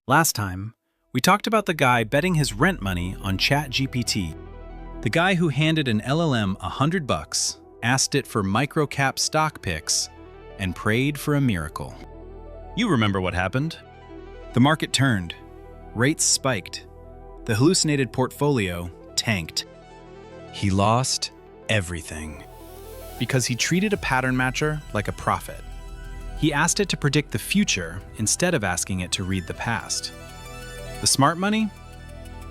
Last time, we talked about the guy betting his rent money on ChatGPT. The guy who handed an LLM $100, asked it for microcap stock picks, and prayed for a miracle. You remember what happened? The market turned, rates spiked, the hallucinated portfolio tanked. He lost everything because he treated a pattern matcher like a prophet. He asked it to predict the future instead of asking it to read the past. The smart money?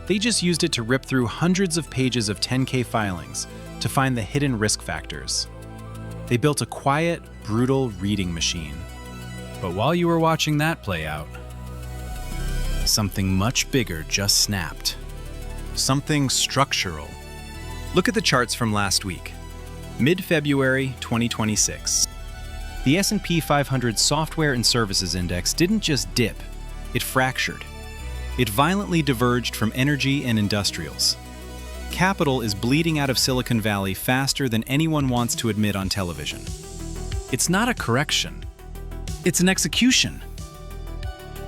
They just used it to rip through hundreds of pages of 10K filings to find the hidden risk factors. They built a quiet, brutal reading machine. But while you were watching that play out, something much bigger just snapped. Something structural. Look at the charts from last week. Mid-February 2026. The S&P 500 Software and Services Index didn't just dip, it fractured. It violently diverged from energy and industrials. Capital is bleeding out of Silicon Valley faster than anyone wants to admit on television. It's not a correction. It's an execution.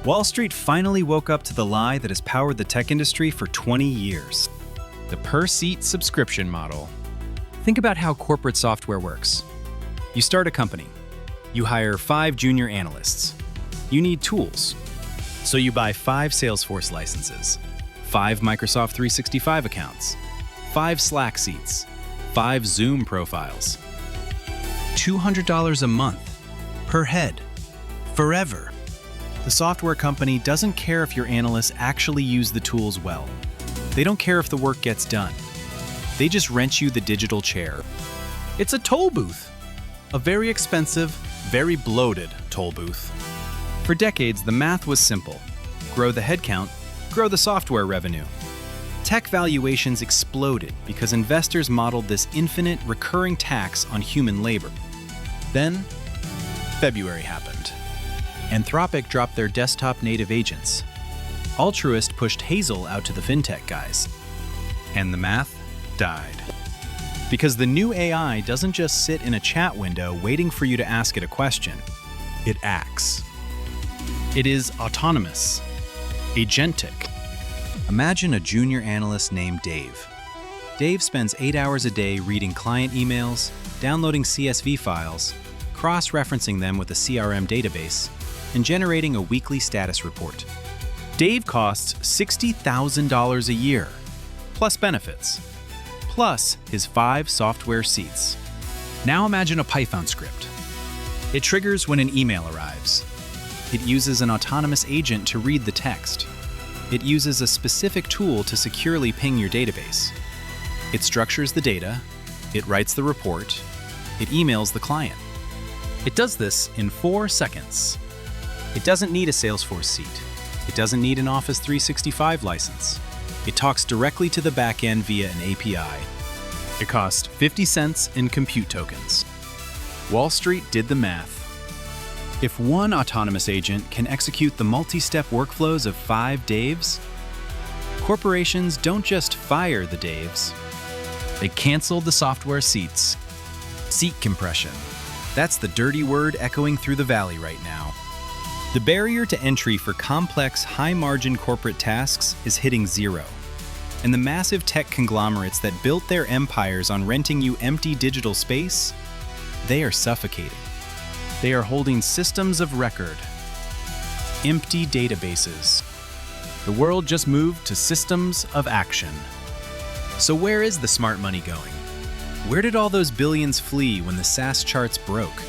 Wall Street finally woke up to the lie that has powered the tech industry for 20 years. The per-seat subscription model. Think about how corporate software works. You start a company. You hire 5 junior analysts. You need tools. So you buy 5 Salesforce licenses, 5 Microsoft 365 accounts, 5 Slack seats, 5 Zoom profiles. $200 a month, per head, forever. The software company doesn't care if your analysts actually use the tools well. They don't care if the work gets done. They just rent you the digital chair. It's a toll booth. A very expensive, very bloated toll booth. For decades, the math was simple. Grow the headcount, grow the software revenue. Tech valuations exploded because investors modeled this infinite, recurring tax on human labor. Then, February happened. Anthropic dropped their desktop-native agents. Altruist pushed Hazel out to the fintech guys. And the math died. Because the new AI doesn't just sit in a chat window waiting for you to ask it a question. It acts. It is autonomous. Agentic. Imagine a junior analyst named Dave. Dave spends 8 hours a day reading client emails, downloading CSV files, cross-referencing them with a CRM database, and generating a weekly status report. Dave costs $60,000 a year, plus benefits, plus his 5 software seats. Now imagine a Python script. It triggers when an email arrives. It uses an autonomous agent to read the text. It uses a specific tool to securely ping your database. It structures the data, it writes the report, it emails the client. It does this in 4 seconds. It doesn't need a Salesforce seat. It doesn't need an Office 365 license. It talks directly to the backend via an API. It costs 50 cents in compute tokens. Wall Street did the math. If one autonomous agent can execute the multi-step workflows of 5 Daves, corporations don't just fire the Daves. They cancel the software seats. Seat compression. That's the dirty word echoing through the valley right now. The barrier to entry for complex, high-margin corporate tasks is hitting zero. And the massive tech conglomerates that built their empires on renting you empty digital space, they are suffocating. They are holding systems of record, empty databases. The world just moved to systems of action. So where is the smart money going? Where did all those billions flee when the SaaS charts broke?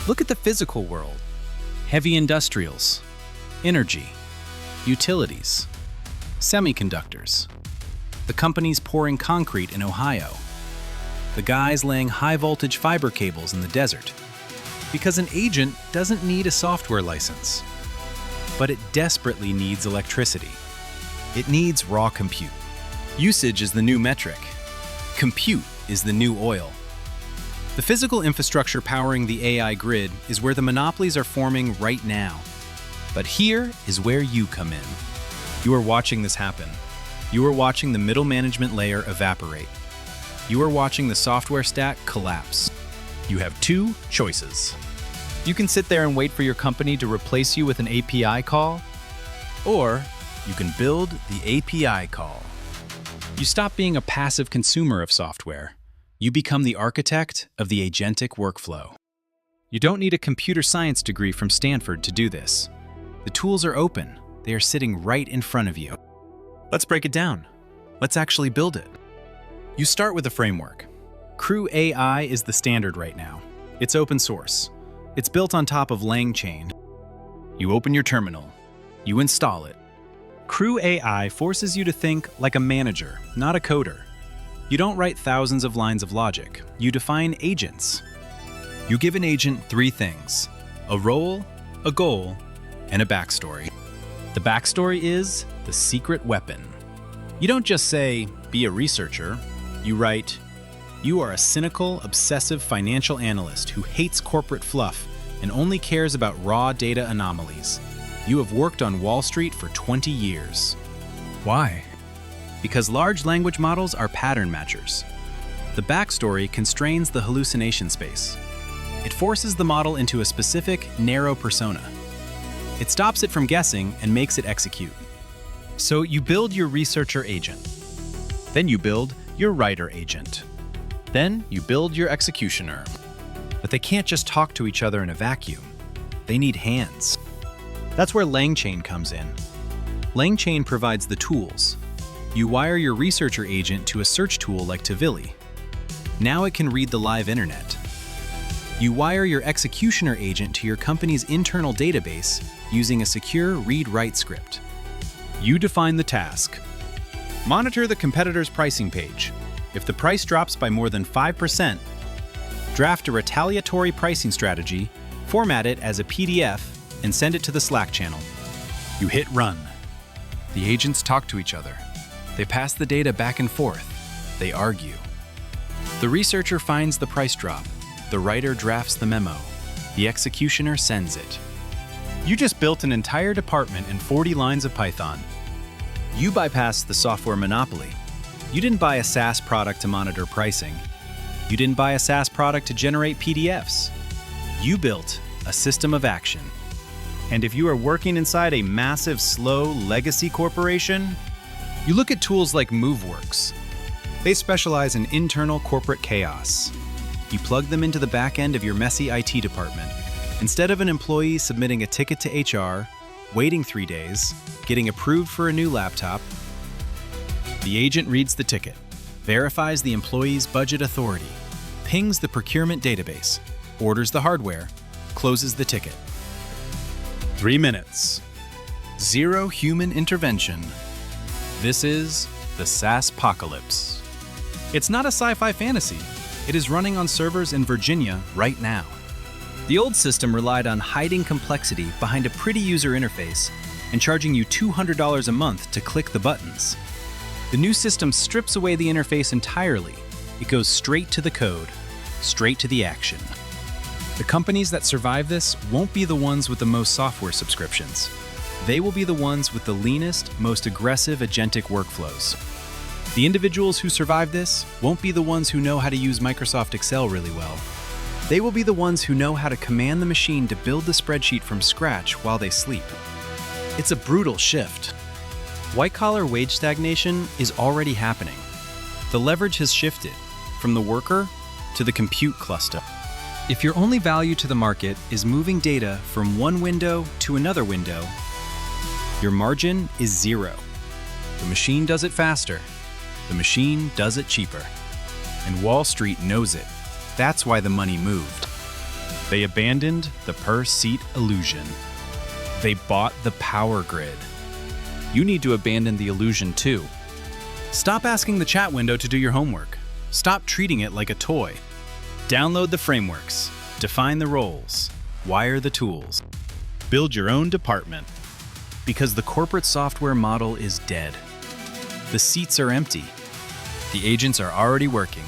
Look at the physical world. Heavy industrials, energy, utilities, semiconductors, the companies pouring concrete in Ohio, the guys laying high-voltage fiber cables in the desert. Because an agent doesn't need a software license, but it desperately needs electricity. It needs raw compute. Usage is the new metric. Compute is the new oil. The physical infrastructure powering the AI grid is where the monopolies are forming right now. But here is where you come in. You are watching this happen. You are watching the middle management layer evaporate. You are watching the software stack collapse. You have 2 choices. You can sit there and wait for your company to replace you with an API call, Or you can build the API call. You stop being a passive consumer of software. You become the architect of the agentic workflow. You don't need a computer science degree from Stanford to do this. The tools are open. They are sitting right in front of you. Let's break it down. Let's actually build it. You start with a framework. CrewAI is the standard right now. It's open source. It's built on top of LangChain. You open your terminal. You install it. CrewAI forces you to think like a manager, not a coder. You don't write thousands of lines of logic. You define agents. You give an agent three things: a role, a goal, and a backstory. The backstory is the secret weapon. You don't just say, be a researcher. You write, you are a cynical, obsessive financial analyst who hates corporate fluff and only cares about raw data anomalies. You have worked on Wall Street for 20 years. Why? Because large language models are pattern matchers. The backstory constrains the hallucination space. It forces the model into a specific, narrow persona. It stops it from guessing and makes it execute. So you build your researcher agent. Then you build your writer agent. Then you build your executioner. But they can't just talk to each other in a vacuum. They need hands. That's where LangChain comes in. LangChain provides the tools. You wire your researcher agent to a search tool like Tavili. Now it can read the live internet. You wire your executioner agent to your company's internal database using a secure read-write script. You define the task. Monitor the competitor's pricing page. If the price drops by more than 5%, draft a retaliatory pricing strategy, format it as a PDF, and send it to the Slack channel. You hit run. The agents talk to each other. They pass the data back and forth. They argue. The researcher finds the price drop. The writer drafts the memo. The executioner sends it. You just built an entire department in 40 lines of Python. You bypassed the software monopoly. You didn't buy a SaaS product to monitor pricing. You didn't buy a SaaS product to generate PDFs. You built a system of action. And if you are working inside a massive, slow legacy corporation, you look at tools like Moveworks. They specialize in internal corporate chaos. You plug them into the back end of your messy IT department. Instead of an employee submitting a ticket to HR, waiting 3 days, getting approved for a new laptop, the agent reads the ticket, verifies the employee's budget authority, pings the procurement database, orders the hardware, closes the ticket. 3 minutes. Zero human intervention. This is the SaaSpocalypse. It's not a sci-fi fantasy. It is running on servers in Virginia right now. The old system relied on hiding complexity behind a pretty user interface and charging you $200 a month to click the buttons. The new system strips away the interface entirely. It goes straight to the code, straight to the action. The companies that survive this won't be the ones with the most software subscriptions. They will be the ones with the leanest, most aggressive agentic workflows. The individuals who survive this won't be the ones who know how to use Microsoft Excel really well. They will be the ones who know how to command the machine to build the spreadsheet from scratch while they sleep. It's a brutal shift. White-collar wage stagnation is already happening. The leverage has shifted from the worker to the compute cluster. If your only value to the market is moving data from one window to another window, your margin is zero. The machine does it faster. The machine does it cheaper. And Wall Street knows it. That's why the money moved. They abandoned the per-seat illusion. They bought the power grid. You need to abandon the illusion too. Stop asking the chat window to do your homework. Stop treating it like a toy. Download the frameworks. Define the roles. Wire the tools. Build your own department. Because the corporate software model is dead. The seats are empty. The agents are already working.